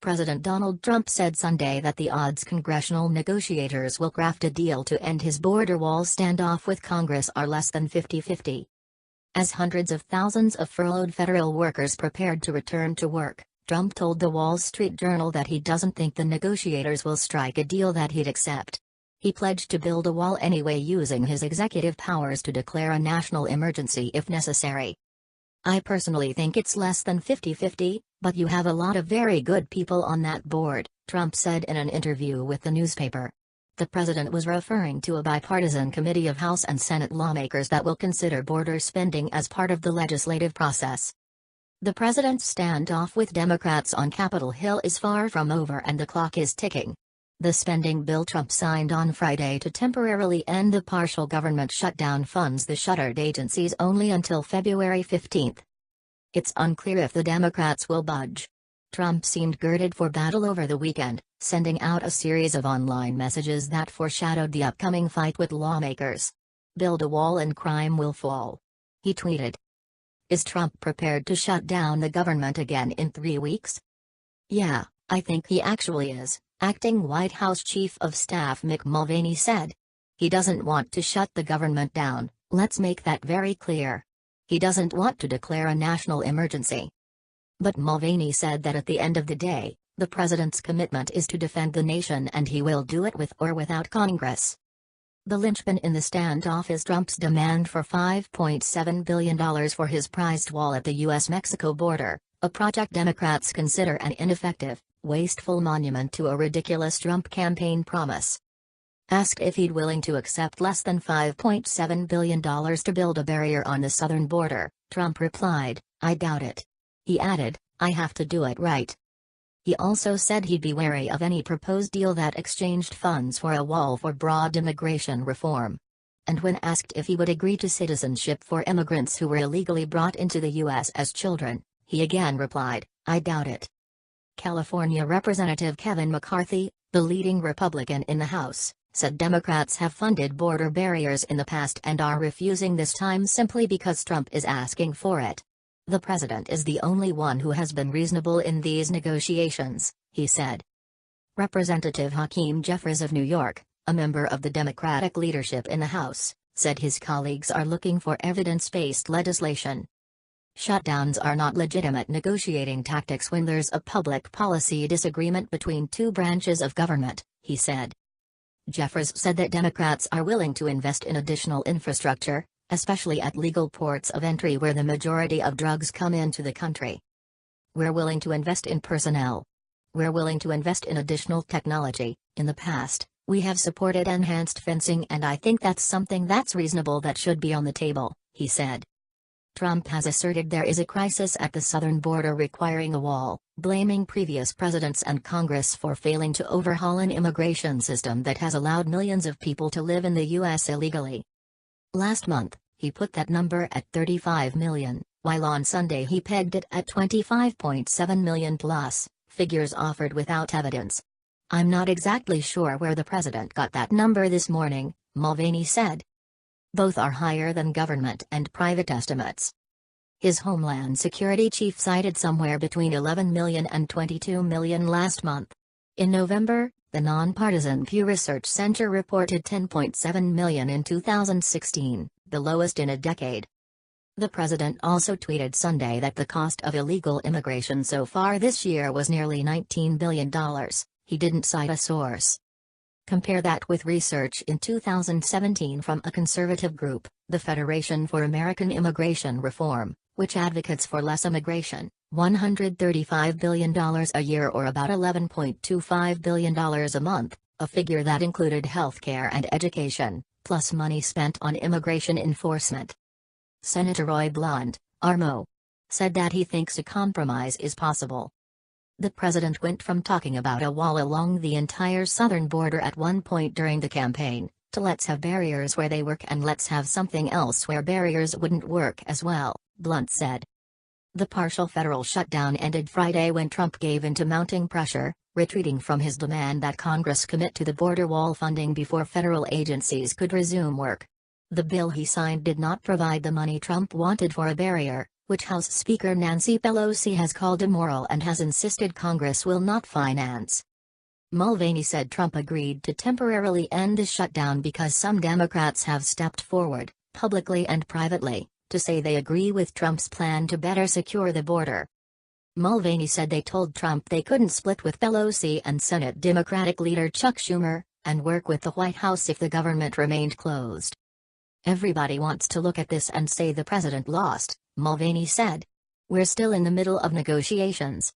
President Donald Trump said Sunday that the odds congressional negotiators will craft a deal to end his border wall standoff with Congress are less than 50-50. As hundreds of thousands of furloughed federal workers prepared to return to work, Trump told the Wall Street Journal that he doesn't think the negotiators will strike a deal that he'd accept. He pledged to build a wall anyway, using his executive powers to declare a national emergency if necessary. "I personally think it's less than 50-50, but you have a lot of very good people on that board," Trump said in an interview with the newspaper. The president was referring to a bipartisan committee of House and Senate lawmakers that will consider border spending as part of the legislative process. The president's standoff with Democrats on Capitol Hill is far from over and the clock is ticking. The spending bill Trump signed on Friday to temporarily end the partial government shutdown funds the shuttered agencies only until February 15. It's unclear if the Democrats will budge. Trump seemed girded for battle over the weekend, sending out a series of online messages that foreshadowed the upcoming fight with lawmakers. "Build a wall and crime will fall," he tweeted. Is Trump prepared to shut down the government again in 3 weeks? "Yeah, I think he actually is," acting White House Chief of Staff Mick Mulvaney said. "He doesn't want to shut the government down, let's make that very clear. He doesn't want to declare a national emergency." But Mulvaney said that at the end of the day, the president's commitment is to defend the nation and he will do it with or without Congress. The linchpin in the standoff is Trump's demand for $5.7 billion for his prized wall at the U.S.-Mexico border, a project Democrats consider an ineffective, wasteful monument to a ridiculous Trump campaign promise. Asked if he'd willing to accept less than $5.7 billion to build a barrier on the southern border, Trump replied, "I doubt it." He added, "I have to do it right." He also said he'd be wary of any proposed deal that exchanged funds for a wall for broad immigration reform. And when asked if he would agree to citizenship for immigrants who were illegally brought into the U.S. as children, he again replied, "I doubt it." California Representative Kevin McCarthy, the leading Republican in the House, said Democrats have funded border barriers in the past and are refusing this time simply because Trump is asking for it. "The president is the only one who has been reasonable in these negotiations," he said. Representative Hakeem Jeffries of New York, a member of the Democratic leadership in the House, said his colleagues are looking for evidence-based legislation. "Shutdowns are not legitimate negotiating tactics when there's a public policy disagreement between two branches of government," he said. Jeffries said that Democrats are willing to invest in additional infrastructure, especially at legal ports of entry where the majority of drugs come into the country. "We're willing to invest in personnel. We're willing to invest in additional technology. In the past, we have supported enhanced fencing and I think that's something that's reasonable that should be on the table," he said. Trump has asserted there is a crisis at the southern border requiring a wall, blaming previous presidents and Congress for failing to overhaul an immigration system that has allowed millions of people to live in the U.S. illegally. Last month, he put that number at 35 million, while on Sunday he pegged it at 25.7 million plus, figures offered without evidence. "I'm not exactly sure where the president got that number this morning," Mulvaney said. "Both are higher than government and private estimates." His Homeland Security chief cited somewhere between 11 million and 22 million last month. In November, the nonpartisan Pew Research Center reported 10.7 million in 2016, the lowest in a decade. The president also tweeted Sunday that the cost of illegal immigration so far this year was nearly $19 billion. He didn't cite a source. Compare that with research in 2017 from a conservative group, the Federation for American Immigration Reform, which advocates for less immigration. $135 billion a year or about $11.25 billion a month, a figure that included healthcare and education, plus money spent on immigration enforcement. Senator Roy Blunt, RMO, said that he thinks a compromise is possible. The president went from talking about a wall along the entire southern border at one point during the campaign, to let's have barriers where they work and let's have something else where barriers wouldn't work as well, Blunt said. The partial federal shutdown ended Friday when Trump gave in to mounting pressure, retreating from his demand that Congress commit to the border wall funding before federal agencies could resume work. The bill he signed did not provide the money Trump wanted for a barrier, which House Speaker Nancy Pelosi has called immoral and has insisted Congress will not finance. Mulvaney said Trump agreed to temporarily end the shutdown because some Democrats have stepped forward, publicly and privately, to say they agree with Trump's plan to better secure the border. Mulvaney said they told Trump they couldn't split with Pelosi and Senate Democratic leader Chuck Schumer, and work with the White House if the government remained closed. Everybody wants to look at this and say the president lost, Mulvaney said. We're still in the middle of negotiations.